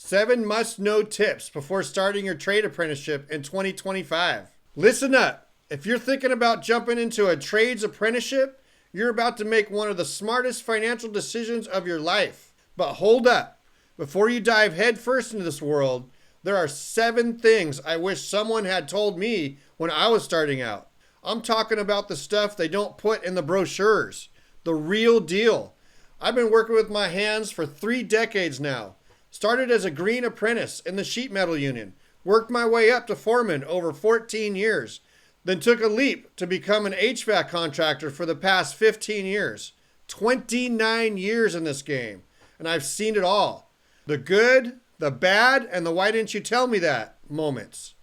7 must-know tips before starting your trade apprenticeship in 2025. Listen up. If you're thinking about jumping into a trades apprenticeship, you're about to make one of the smartest financial decisions of your life. But hold up. Before you dive headfirst into this world, there are 7 things I wish someone had told me when I was starting out. I'm talking about the stuff they don't put in the brochures. The real deal. I've been working with my hands for 3 decades now. Started as a green apprentice in the sheet metal union. Worked my way up to foreman over 14 years. Then took a leap to become an HVAC contractor for the past 15 years. 29 years in this game. And I've seen it all. The good, the bad, and the why didn't you tell me that moments.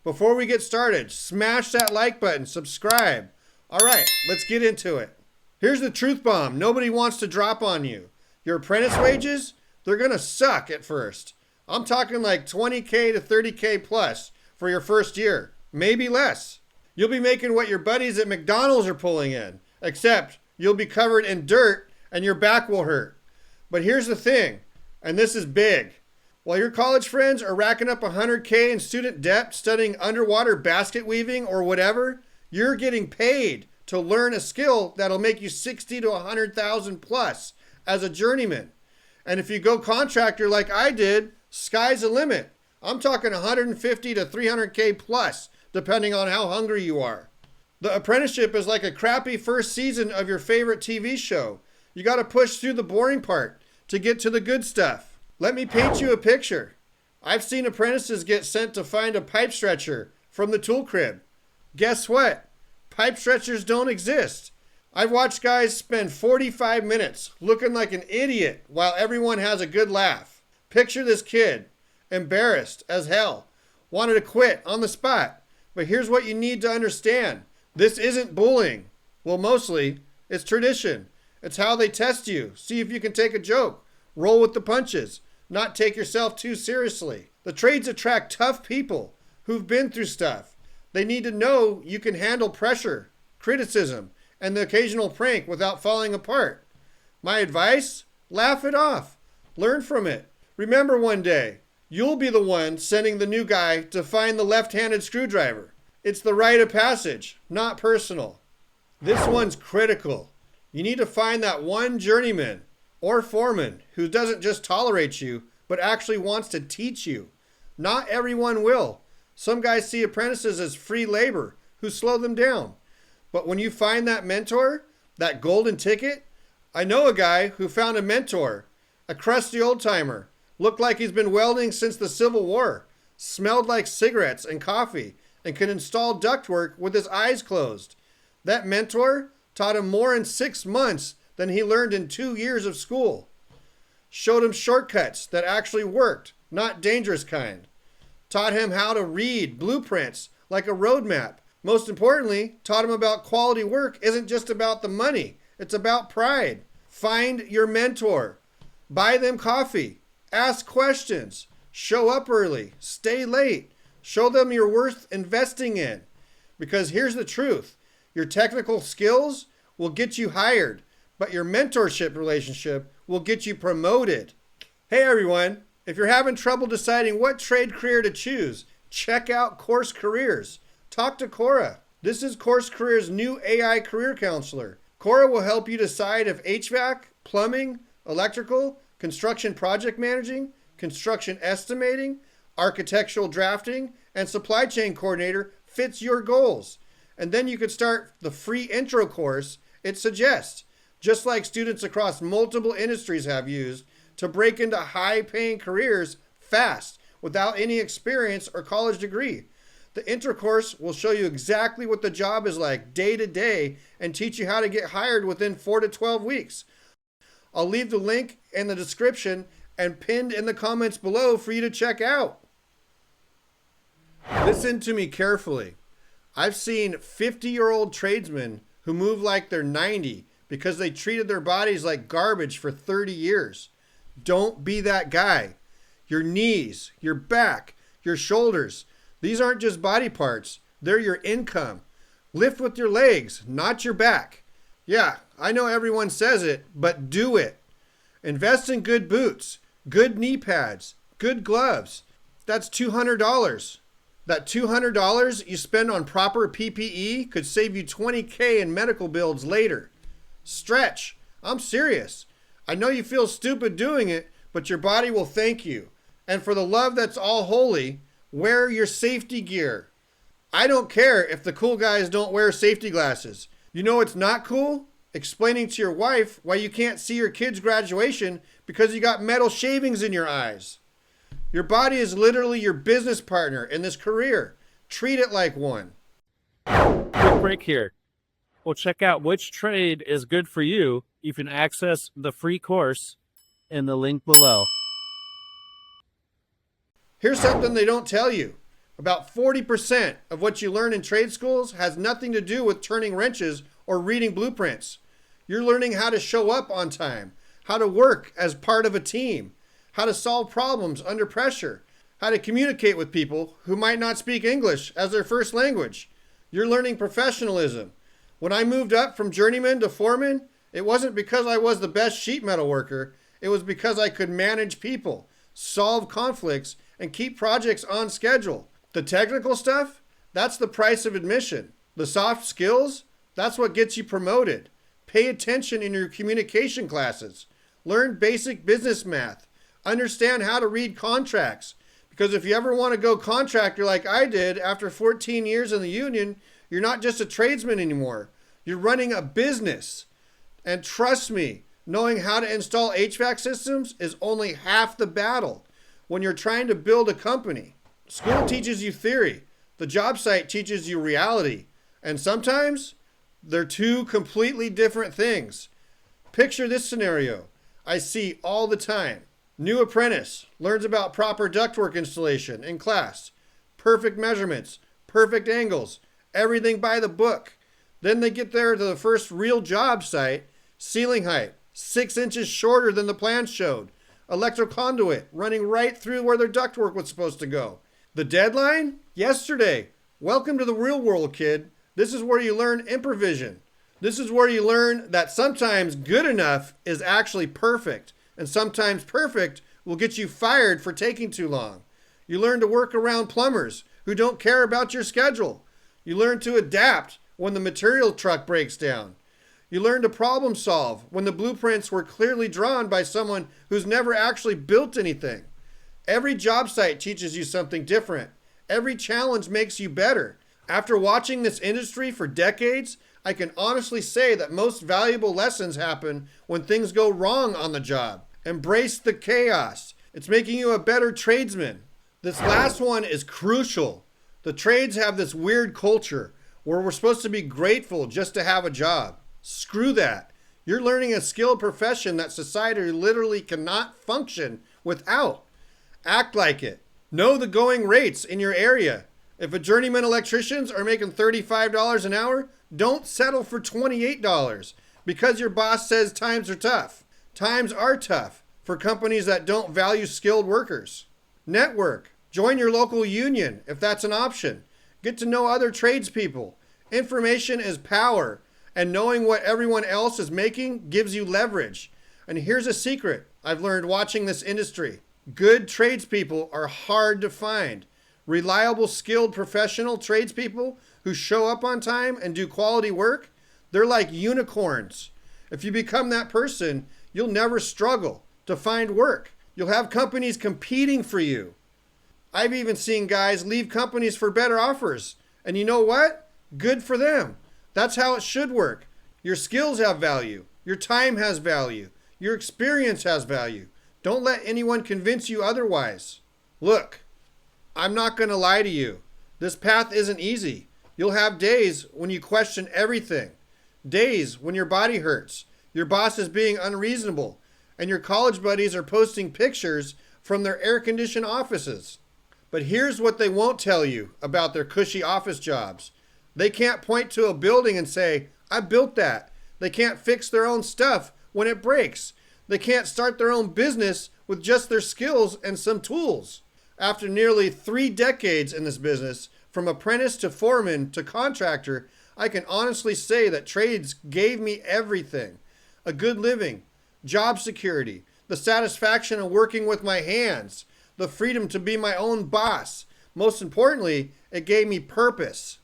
Before we get started, smash that like button, subscribe. All right, let's get into it. Here's the truth bomb nobody wants to drop on you. Your apprentice wages, they're gonna suck at first. I'm talking like 20K to 30K plus for your first year, maybe less. You'll be making what your buddies at McDonald's are pulling in, except you'll be covered in dirt and your back will hurt. But here's the thing, and this is big. While your college friends are racking up 100K in student debt studying underwater basket weaving or whatever, you're getting paid to learn a skill that'll make you 60 to 100,000 plus as a journeyman. And if you go contractor like I did, sky's the limit. I'm talking 150 to 300K plus, depending on how hungry you are. The apprenticeship is like a crappy first season of your favorite TV show. You got to push through the boring part to get to the good stuff. Let me paint you a picture. I've seen apprentices get sent to find a pipe stretcher from the tool crib. Guess what? Pipe stretchers don't exist. I've watched guys spend 45 minutes looking like an idiot while everyone has a good laugh. Picture this kid, embarrassed as hell, wanted to quit on the spot. But here's what you need to understand. This isn't bullying. Well, mostly, it's tradition. It's how they test you. See if you can take a joke. Roll with the punches. Not take yourself too seriously. The trades attract tough people who've been through stuff. They need to know you can handle pressure, criticism, and the occasional prank without falling apart. My advice? Laugh it off. Learn from it. Remember one day, you'll be the one sending the new guy to find the left-handed screwdriver. It's the rite of passage, not personal. This one's critical. You need to find that one journeyman or foreman who doesn't just tolerate you, but actually wants to teach you. Not everyone will. Some guys see apprentices as free labor who slow them down. But when you find that mentor, that golden ticket, I know a guy who found a mentor, a crusty old timer, looked like he's been welding since the Civil War, smelled like cigarettes and coffee, and can install ductwork with his eyes closed. That mentor taught him more in 6 months than he learned in 2 years of school. Showed him shortcuts that actually worked, not dangerous kind. Taught him how to read blueprints like a roadmap. Most importantly, taught him about quality work isn't just about the money. It's about pride. Find your mentor. Buy them coffee. Ask questions. Show up early. Stay late. Show them you're worth investing in. Because here's the truth. Your technical skills will get you hired, but your mentorship relationship will get you promoted. Hey everyone, if you're having trouble deciding what trade career to choose, check out Course Careers. Talk to Coura. This is Course Careers' new AI career counselor. Coura will help you decide if HVAC, plumbing, electrical, construction project managing, construction estimating, architectural drafting, and supply chain coordinator fits your goals. And then you could start the free intro course it suggests, just like students across multiple industries have used to break into high-paying careers fast without any experience or college degree. The intro course will show you exactly what the job is like day to day and teach you how to get hired within 4 to 12 weeks. I'll leave the link in the description and pinned in the comments below for you to check out. Listen to me carefully. I've seen 50-year-old tradesmen who move like they're 90 because they treated their bodies like garbage for 30 years. Don't be that guy. Your knees, your back, your shoulders, these aren't just body parts. They're your income. Lift with your legs, not your back. Yeah, I know everyone says it, but do it. Invest in good boots, good knee pads, good gloves. That's $200. That $200 you spend on proper PPE could save you $20K in medical bills later. Stretch. I'm serious. I know you feel stupid doing it, but your body will thank you. And for the love that's all holy, wear your safety gear. I don't care if the cool guys don't wear safety glasses. You know what's not cool? Explaining to your wife why you can't see your kid's graduation because you got metal shavings in your eyes. Your body is literally your business partner in this career. Treat it like one. Quick break here. We'll check out which trade is good for you. You can access the free course in the link below. Here's something they don't tell you. About 40% of what you learn in trade schools has nothing to do with turning wrenches or reading blueprints. You're learning how to show up on time, how to work as part of a team, how to solve problems under pressure, how to communicate with people who might not speak English as their first language. You're learning professionalism. When I moved up from journeyman to foreman, it wasn't because I was the best sheet metal worker. It was because I could manage people, solve conflicts, and keep projects on schedule. The technical stuff, that's the price of admission. The soft skills, that's what gets you promoted. Pay attention in your communication classes. Learn basic business math. Understand how to read contracts. Because if you ever want to go contractor like I did after 14 years in the union, you're not just a tradesman anymore. You're running a business. And trust me, knowing how to install HVAC systems is only half the battle when you're trying to build a company. School teaches you theory. The job site teaches you reality. And sometimes they're two completely different things. Picture this scenario I see all the time. New apprentice learns about proper ductwork installation in class. Perfect measurements, perfect angles, everything by the book. Then they get there to the first real job site. Ceiling height, 6 inches shorter than the plan showed. Electrical conduit running right through where their ductwork was supposed to go. The deadline? Yesterday. Welcome to the real world, kid. This is where you learn improvision. This is where you learn that sometimes good enough is actually perfect, and sometimes perfect will get you fired for taking too long. You learn to work around plumbers who don't care about your schedule. You learn to adapt when the material truck breaks down. You learn to problem solve when the blueprints were clearly drawn by someone who's never actually built anything. Every job site teaches you something different. Every challenge makes you better. After watching this industry for decades, I can honestly say that most valuable lessons happen when things go wrong on the job. Embrace the chaos. It's making you a better tradesman. This last one is crucial. The trades have this weird culture where we're supposed to be grateful just to have a job. Screw that. You're learning a skilled profession that society literally cannot function without. Act like it. Know the going rates in your area. If a journeyman electricians are making $35 an hour, don't settle for $28 because your boss says times are tough. Times are tough for companies that don't value skilled workers. Network. Join your local union if that's an option. Get to know other tradespeople. Information is power, and knowing what everyone else is making gives you leverage. And here's a secret I've learned watching this industry. Good tradespeople are hard to find. Reliable, skilled, professional tradespeople who show up on time and do quality work, they're like unicorns. If you become that person, you'll never struggle to find work. You'll have companies competing for you. I've even seen guys leave companies for better offers. And you know what? Good for them. That's how it should work. Your skills have value. Your time has value. Your experience has value. Don't let anyone convince you otherwise. Look, I'm not going to lie to you. This path isn't easy. You'll have days when you question everything. Days when your body hurts, your boss is being unreasonable, and your college buddies are posting pictures from their air-conditioned offices. But here's what they won't tell you about their cushy office jobs. They can't point to a building and say, I built that. They can't fix their own stuff when it breaks. They can't start their own business with just their skills and some tools. After nearly 3 decades in this business, from apprentice to foreman to contractor, I can honestly say that trades gave me everything. A good living, job security, the satisfaction of working with my hands, the freedom to be my own boss. Most importantly, it gave me purpose.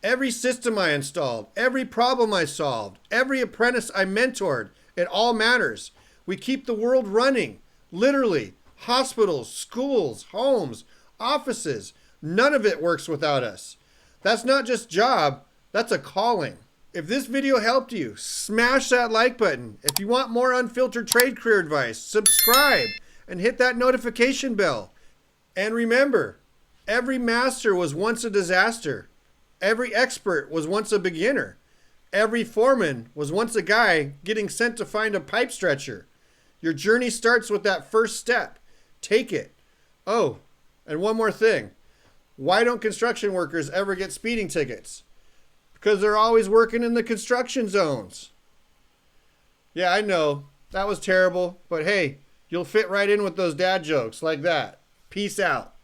Every system I installed, every problem I solved, every apprentice I mentored, it all matters. We keep the world running, literally. Hospitals, schools, homes, offices, none of it works without us. That's not just job, that's a calling. If this video helped you, smash that like button. If you want more unfiltered trade career advice, subscribe and hit that notification bell. And remember, every master was once a disaster. Every expert was once a beginner. Every foreman was once a guy getting sent to find a pipe stretcher. Your journey starts with that first step. Take it. Oh, and one more thing. Why don't construction workers ever get speeding tickets? Because they're always working in the construction zones. Yeah, I know. That was terrible. But hey, you'll fit right in with those dad jokes like that. Peace out.